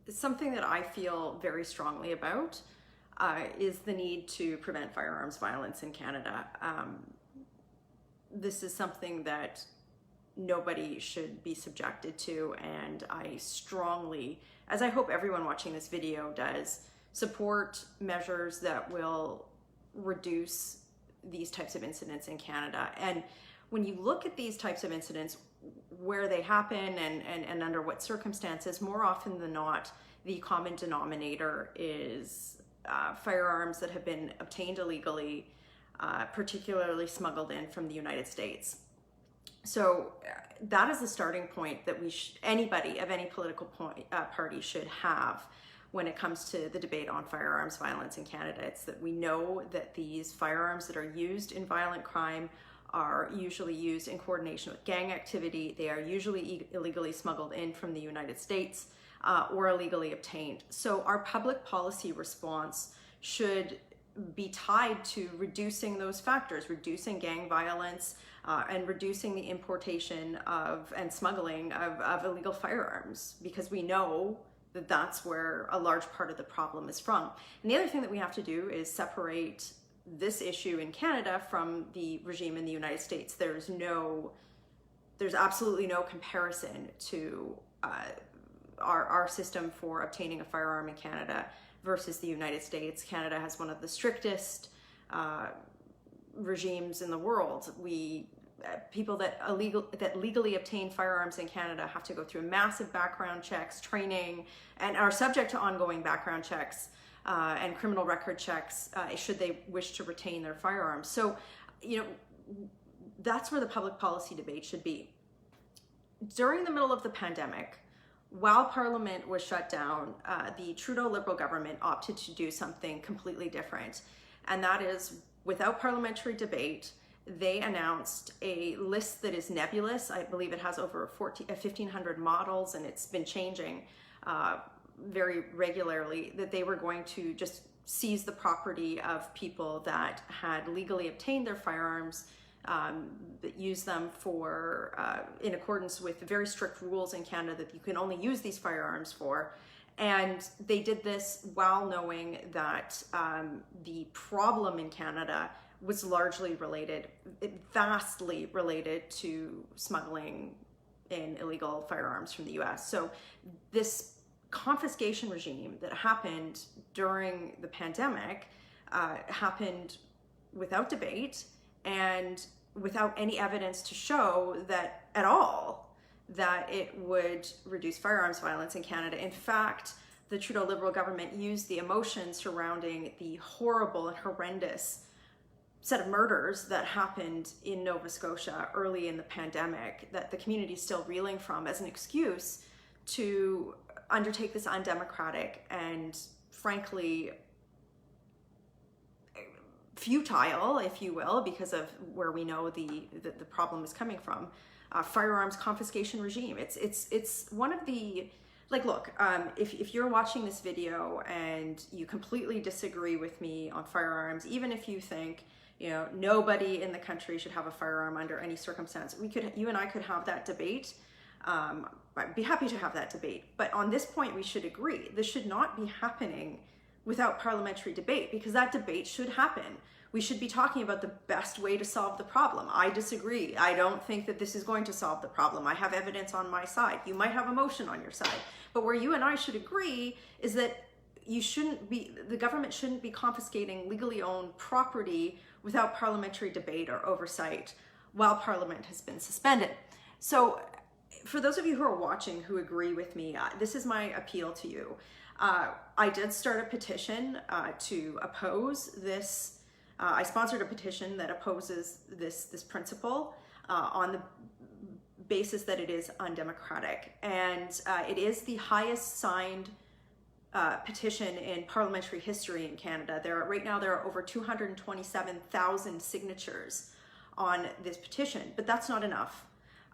something that I feel very strongly about is the need to prevent firearms violence in Canada. This is something that nobody should be subjected to, and I strongly, as I hope everyone watching this video does, support measures that will reduce these types of incidents in Canada. And when you look at these types of incidents, where they happen and under what circumstances, more often than not, the common denominator is firearms that have been obtained illegally, particularly smuggled in from the United States. So that is the starting point that anybody of any political party should have when it comes to the debate on firearms violence in Canada. It's that we know that these firearms that are used in violent crime are usually used in coordination with gang activity. They are usually illegally smuggled in from the United States or illegally obtained. So our public policy response should be tied to reducing those factors, reducing gang violence, and reducing the importation of and smuggling of illegal firearms, because we know that that's where a large part of the problem is from. And the other thing that we have to do is separate this issue in Canada from the regime in the United States. There's absolutely no comparison to our system for obtaining a firearm in Canada versus the United States. Canada has one of the strictest regimes in the world. People that legally obtain firearms in Canada have to go through massive background checks, training, and are subject to ongoing background checks and criminal record checks should they wish to retain their firearms. So, that's where the public policy debate should be. During the middle of the pandemic, while Parliament was shut down, the Trudeau Liberal government opted to do something completely different. And that is, without parliamentary debate, they announced a list that is nebulous. I believe it has over 1,500 models, and it's been changing very regularly, that they were going to just seize the property of people that had legally obtained their firearms, that use them for, in accordance with very strict rules in Canada that you can only use these firearms for. And they did this while knowing that the problem in Canada was largely vastly related to smuggling in illegal firearms from the US. So this confiscation regime that happened during the pandemic happened without debate and without any evidence to show that at all that it would reduce firearms violence in Canada. In fact, the Trudeau Liberal government used the emotions surrounding the horrible and horrendous set of murders that happened in Nova Scotia early in the pandemic, that the community is still reeling from, as an excuse to undertake this undemocratic and frankly futile, if you will, because of where we know the problem is coming from, firearms confiscation regime. It's one of the, like, look, if you're watching this video and you completely disagree with me on firearms, even if you think, nobody in the country should have a firearm under any circumstance, you and I could have that debate. I'd be happy to have that debate. But on this point, we should agree. This should not be happening without parliamentary debate, because that debate should happen. We should be talking about the best way to solve the problem. I disagree. I don't think that this is going to solve the problem. I have evidence on my side. You might have emotion on your side. But where you and I should agree is that the government shouldn't be confiscating legally owned property without parliamentary debate or oversight while Parliament has been suspended. So for those of you who are watching who agree with me, this is my appeal to you. I did start a petition to oppose this. I sponsored a petition that opposes this principle on the basis that it is undemocratic. And it is the highest signed petition in parliamentary history in Canada. Right now there are over 227,000 signatures on this petition, but that's not enough.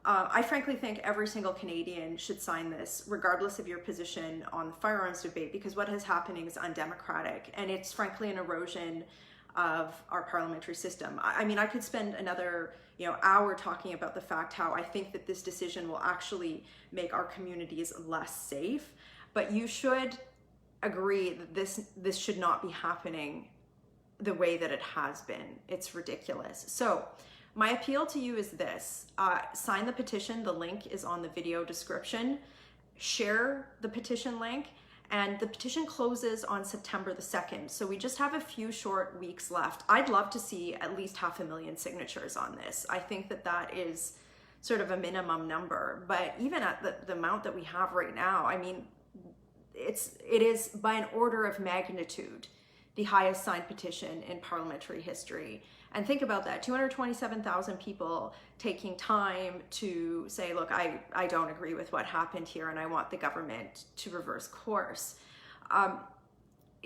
I frankly think every single Canadian should sign this, regardless of your position on the firearms debate, because what is happening is undemocratic, and it's frankly an erosion of our parliamentary system. I mean, I could spend another hour talking about the fact how I think that this decision will actually make our communities less safe. but you should agree that this should not be happening the way that it has been. It's ridiculous. So my appeal to you is this: sign the petition. The link is on the video description. Share the petition link, and the petition closes on September the 2nd. So we just have a few short weeks left. I'd love to see at least 500,000 signatures on this. I think that that is sort of a minimum number, but even at the amount that we have right now, I mean, it is by an order of magnitude the highest signed petition in parliamentary history. And think about that, 227,000 people taking time to say, look, I don't agree with what happened here and I want the government to reverse course.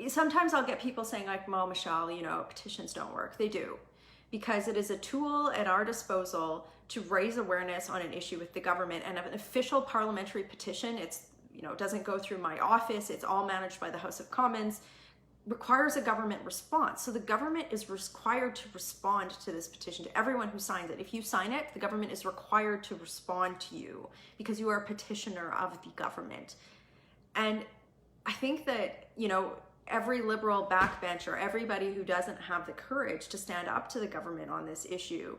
Sometimes I'll get people saying like, well, Michelle, you know, petitions don't work. They do, because it is a tool at our disposal to raise awareness on an issue with the government. And an official parliamentary petition, it's, you know, it doesn't go through my office, it's all managed by the House of Commons, requires a government response. So the government is required to respond to this petition, to everyone who signs it. If you sign it, the government is required to respond to you because you are a petitioner of the government. And I think that, you know, every liberal backbencher, everybody who doesn't have the courage to stand up to the government on this issue,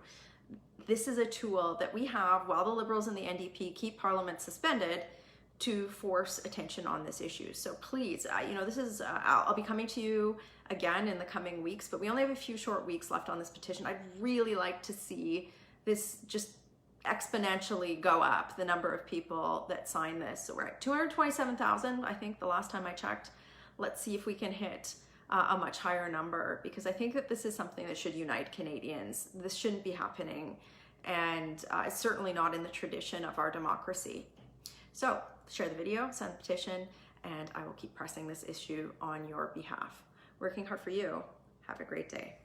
this is a tool that we have while the Liberals and the NDP keep Parliament suspended to force attention on this issue. So please, you know, this is, I'll be coming to you again in the coming weeks, but we only have a few short weeks left on this petition. I'd really like to see this just exponentially go up, the number of people that sign this. So we're at 227,000, I think the last time I checked. Let's see if we can hit a much higher number, because I think that this is something that should unite Canadians. This shouldn't be happening, and it's certainly not in the tradition of our democracy. So share the video, sign the petition, and I will keep pressing this issue on your behalf. Working hard for you. Have a great day.